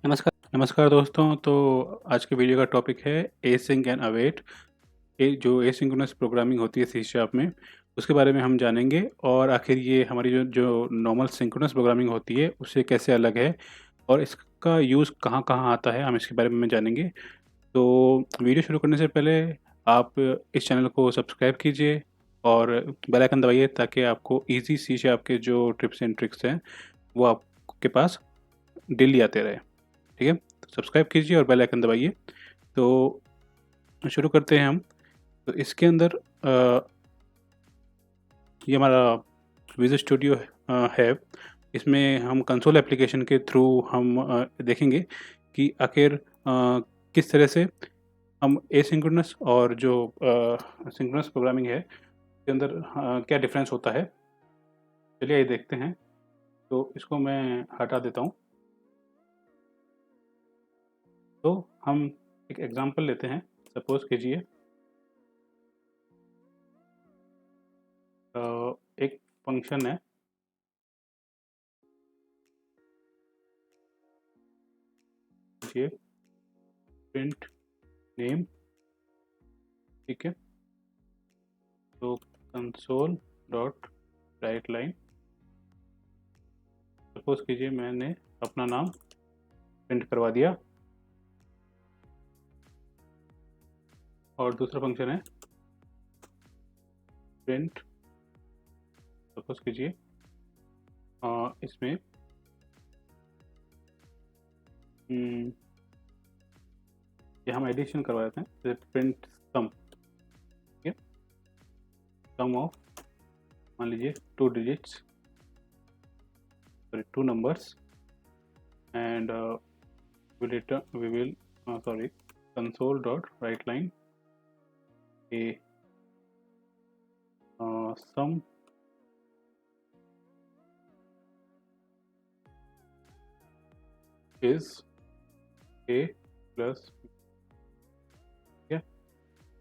नमस्कार दोस्तों। तो आज के वीडियो का टॉपिक है एसिंक एंड अवेट। जो एसिंक्रोनस प्रोग्रामिंग होती है सी शार्प में, उसके बारे में हम जानेंगे। और आखिर ये हमारी जो जो नॉर्मल सिंक्रोनस प्रोग्रामिंग होती है उससे कैसे अलग है और इसका यूज़ कहाँ कहाँ आता है, हम इसके बारे में जानेंगे। तो वीडियो शुरू करने से पहले आप इस चैनल को सब्सक्राइब कीजिए और बेल आइकन दबाइए ताकि आपको इजी सी शार्प के जो टिप्स एंड ट्रिक्स हैं वो आपके पास डेली आते रहे। ठीक है, तो सब्सक्राइब कीजिए और बेल आइकन दबाइए। तो शुरू करते हैं हम। तो इसके अंदर ये हमारा विजुअल स्टूडियो है। इसमें हम कंसोल एप्लीकेशन के थ्रू हम देखेंगे कि आखिर किस तरह से हम एसिंक्रोनस और जो सिंक्रोनस प्रोग्रामिंग है के अंदर क्या डिफरेंस होता है। चलिए ये देखते हैं। तो इसको मैं हटा देता हूँ। तो हम एक एग्जांपल लेते हैं। सपोज कीजिए एक फंक्शन है। ये प्रिंट नेम, ठीक है। तो console dot write line, suppose कीजिए मैंने अपना नाम प्रिंट करवा दिया। और दूसरा फंक्शन है प्रिंट, सपोज कीजिए इसमें ये हम एडिशन करवा देते हैं, जैसे प्रिंट सम। ठीक है, सम ऑफ, मान लीजिए 2 digits, sorry 2 numbers, and we will sorry console dot write line a sum is a plus. ठीक है,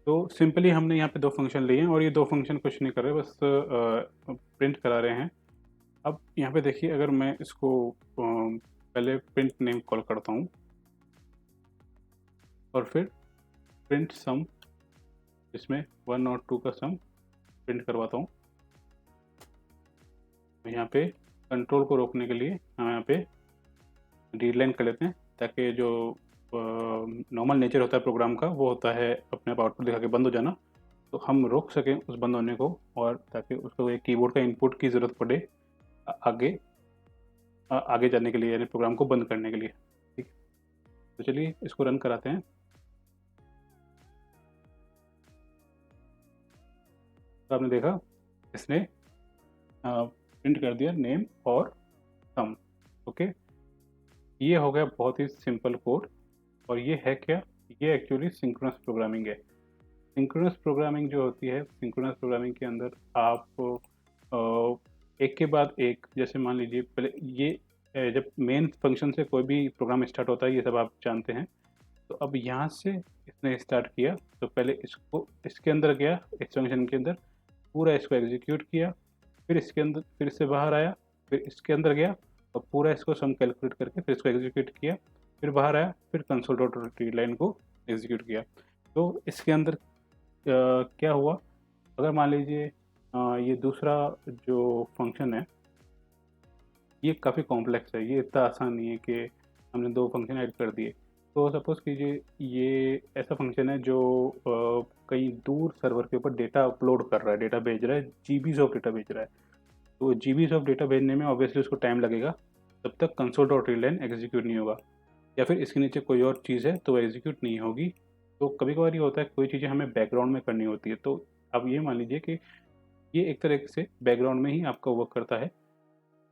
तो सिंपली हमने यहाँ पे 2 फंक्शन लिए हैं और ये 2 फंक्शन कुछ नहीं कर रहे, बस प्रिंट करा रहे हैं। अब यहाँ पे देखिए, अगर मैं इसको पहले प्रिंट नेम कॉल करता हूँ और फिर प्रिंट सम, जिसमें 1 और 2 का सम प्रिंट करवाता हूँ। तो यहाँ पे कंट्रोल को रोकने के लिए हम यहाँ पे रीड लाइन कर लेते हैं, ताकि जो नॉर्मल नेचर होता है प्रोग्राम का वो होता है अपने आप आउटपुट दिखा के बंद हो जाना। तो हम रोक सकें उस बंद होने को, और ताकि उसको एक कीबोर्ड का इनपुट की ज़रूरत पड़े आगे आगे जाने के लिए, यानी प्रोग्राम को बंद करने के लिए। ठीक, तो चलिए इसको रन कराते हैं। तो आपने देखा इसने प्रिंट कर दिया नेम और सम। ओके, ये हो गया बहुत ही सिंपल कोड। और ये है क्या? ये एक्चुअली सिंक्रोनस प्रोग्रामिंग है। सिंक्रोनस प्रोग्रामिंग जो होती है, सिंक्रोनस प्रोग्रामिंग के अंदर आप एक के बाद एक, जैसे मान लीजिए पहले ये जब मेन फंक्शन से कोई भी प्रोग्राम स्टार्ट होता है, ये सब आप जानते हैं। तो अब यहाँ से इसने स्टार्ट किया, तो पहले इसको इसके अंदर गया, इस फंक्शन के अंदर पूरा इसको एग्जीक्यूट किया, फिर इसके अंदर, फिर इससे बाहर आया, फिर इसके अंदर गया और पूरा इसको सम कैलकुलेट करके फिर इसको एग्जीक्यूट किया, फिर बाहर आया, फिर कंसोल डॉट रीड लाइन को एग्जीक्यूट किया। तो इसके अंदर क्या हुआ? अगर मान लीजिए ये दूसरा जो फंक्शन है ये काफ़ी कॉम्प्लेक्स है, ये इतना आसान नहीं है कि हमने 2 फंक्शन ऐड कर दिए। तो सपोज़ कीजिए ये ऐसा फंक्शन है जो कहीं दूर सर्वर के ऊपर डेटा अपलोड कर रहा है, डेटा भेज रहा है, जीबीज ऑफ डेटा भेज रहा है। तो जीबीज ऑफ डेटा भेजने में ऑब्वियसली उसको टाइम लगेगा, तब तक console dot read line execute नहीं होगा, या फिर इसके नीचे कोई और चीज़ है तो वो एग्जीक्यूट नहीं होगी। तो कभी कभार ये होता है कोई चीज़ें हमें बैकग्राउंड में करनी होती है। तो अब ये मान लीजिए कि ये एक तरह से बैकग्राउंड में ही आपका वर्क करता है।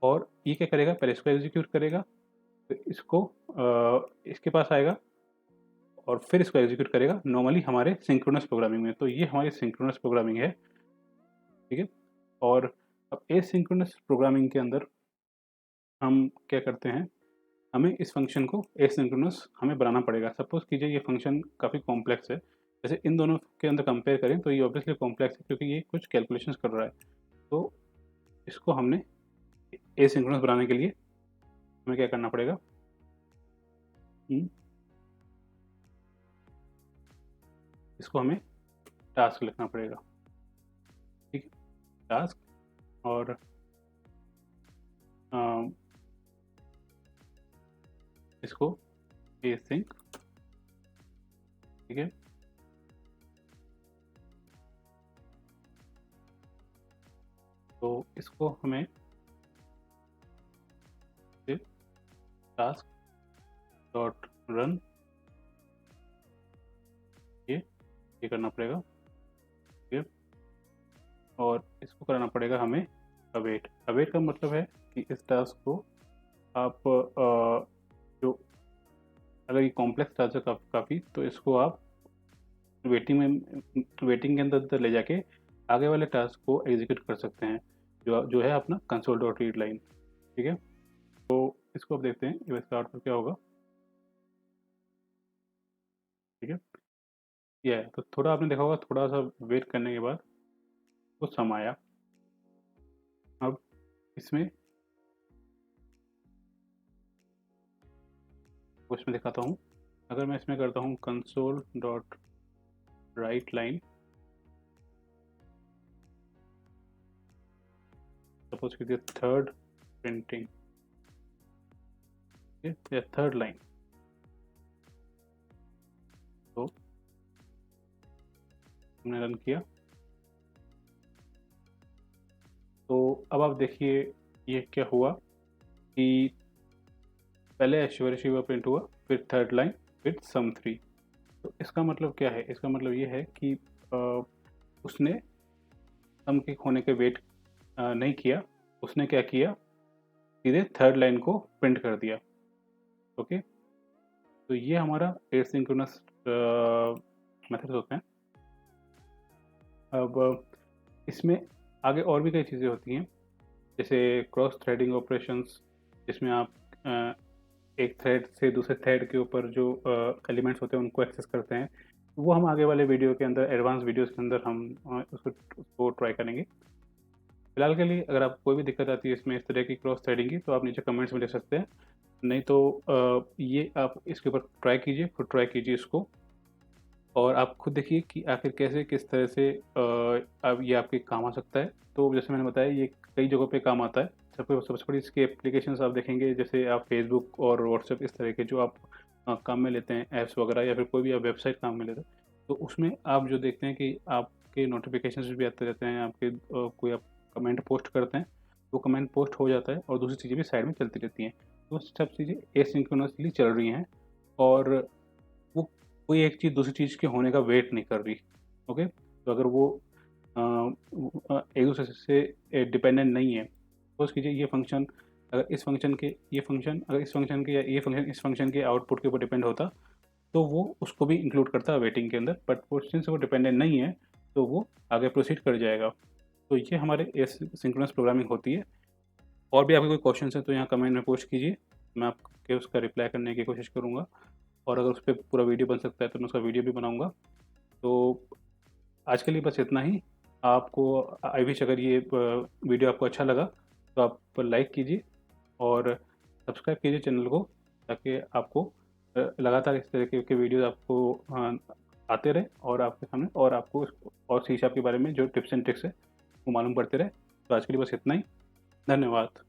और ये क्या करेगा? पहले इसको एग्जीक्यूट करेगा, फिर इसको इसके पास आएगा और फिर इसको एग्जीक्यूट करेगा, नॉर्मली हमारे सिंक्रोनस प्रोग्रामिंग में। तो ये हमारी सिंक्रोनस प्रोग्रामिंग है। ठीक है, और अब एसिंक्रोनस प्रोग्रामिंग के अंदर हम क्या करते हैं, हमें इस फंक्शन को एसिंक्रोनस हमें बनाना पड़ेगा। सपोज कीजिए ये फंक्शन काफ़ी कॉम्प्लेक्स है, जैसे इन दोनों के अंदर कंपेयर करें तो ये ऑब्वियसली कॉम्प्लेक्स है क्योंकि ये कुछ कैलकुलेशंस कर रहा है। तो इसको हमने एसिंक्रोनस बनाने के लिए हमें क्या करना पड़ेगा? इसको हमें टास्क लिखना पड़ेगा, ठीक है, टास्क और इसको async, ठीक है। तो इसको हमें टास्क डॉट रन ये करना पड़ेगा, ठीक है। और इसको कराना पड़ेगा हमें अवेट। अवेट का मतलब है कि इस टास्क को आप जो अगर ये कॉम्प्लेक्स टास्क है काफ़ी, तो इसको आप वेटिंग के अंदर ले जाके आगे वाले टास्क को एग्जीक्यूट कर सकते हैं, जो है अपना कंसोल डॉट रीड लाइन, ठीक है। तो इसको अब देखते हैं इसका आउटपुट क्या होगा, ठीक है। ये है, तो थोड़ा आपने देखा होगा, थोड़ा सा वेट करने के बाद वो सम आया। अब इसमें उसमें दिखाता हूँ, अगर मैं इसमें करता हूँ console dot write line, suppose कीजिए थर्ड प्रिंटिंग, या थर्ड लाइन, तो हमने रन किया। तो अब आप देखिए ये क्या हुआ कि पहले ऐश्वर्य शिवा प्रिंट हुआ, फिर थर्ड लाइन, फिर सम 3। तो इसका मतलब क्या है, इसका मतलब ये है कि उसने सम के होने के वेट नहीं किया, उसने क्या किया, सीधे थर्ड लाइन को प्रिंट कर दिया, ओके। तो ये हमारा एसिंक्रोनस मेथड्स होते हैं। अब इसमें आगे और भी कई चीज़ें होती हैं, जैसे क्रॉस थ्रेडिंग ऑपरेशंस, जिसमें आप एक थ्रेड से दूसरे थ्रेड के ऊपर जो एलिमेंट्स होते हैं उनको एक्सेस करते हैं। वो हम आगे वाले वीडियो के अंदर, एडवांस वीडियोस के अंदर हम उसको ट्राई करेंगे। फिलहाल के लिए अगर आप कोई भी दिक्कत आती है इसमें इस तरह की क्रॉस थ्रेडिंग की, तो आप नीचे कमेंट्स में लिख सकते हैं, नहीं तो ये आप इसके ऊपर ट्राई कीजिए, खुद ट्राई कीजिए इसको, और आप खुद देखिए कि आखिर कैसे किस तरह से अब ये आपके काम आ सकता है। तो जैसे मैंने बताया, ये कई जगहों पे काम आता है। सबसे बड़ी इसकी एप्लीकेशंस आप देखेंगे, जैसे आप फेसबुक और व्हाट्सएप इस तरह के जो आप काम में लेते हैं, ऐप्स वगैरह, या फिर कोई भी आप वेबसाइट काम में लेते हैं, तो उसमें आप जो देखते हैं कि आपके नोटिफिकेशंस भी आते रहते हैं, आपके कोई आप कमेंट पोस्ट करते हैं, वो कमेंट पोस्ट हो जाता है और दूसरी चीज़ें भी साइड में चलती रहती हैं। तो सब चीज़ें एसिंक्रोनसली चल रही हैं, और वो कोई एक चीज़ दूसरी चीज़ के होने का वेट नहीं कर रही, ओके। तो अगर वो एक दूसरे से डिपेंडेंट नहीं है, सपोज कीजिए ये फंक्शन अगर इस फंक्शन के ये फंक्शन अगर इस फंक्शन के, या ये फंक्शन इस फंक्शन के आउटपुट के ऊपर डिपेंड होता, तो वो उसको भी इंक्लूड करता है वेटिंग के अंदर, बट वो सिंस वो डिपेंडेंट नहीं है, तो वो आगे प्रोसीड कर जाएगा। तो ये हमारे सिंक्रोनस प्रोग्रामिंग होती है। और भी आपके कोई क्वेश्चन है तो यहाँ कमेंट में पोस्ट कीजिए, मैं आपके उसका रिप्लाई करने की कोशिश करूँगा, और अगर उस पर पूरा वीडियो बन सकता है तो मैं उसका वीडियो भी बनाऊँगा। तो आज के लिए बस इतना ही। आपको आई विश अगर ये वीडियो आपको अच्छा लगा तो आप लाइक कीजिए और सब्सक्राइब कीजिए चैनल को, ताकि आपको लगातार इस तरह के वीडियोस आपको आते रहे, और आपके सामने, और आपको और सी शार्प के बारे में जो टिप्स एंड ट्रिक्स है वो मालूम पड़ते रहे। तो आज के लिए बस इतना ही। धन्यवाद।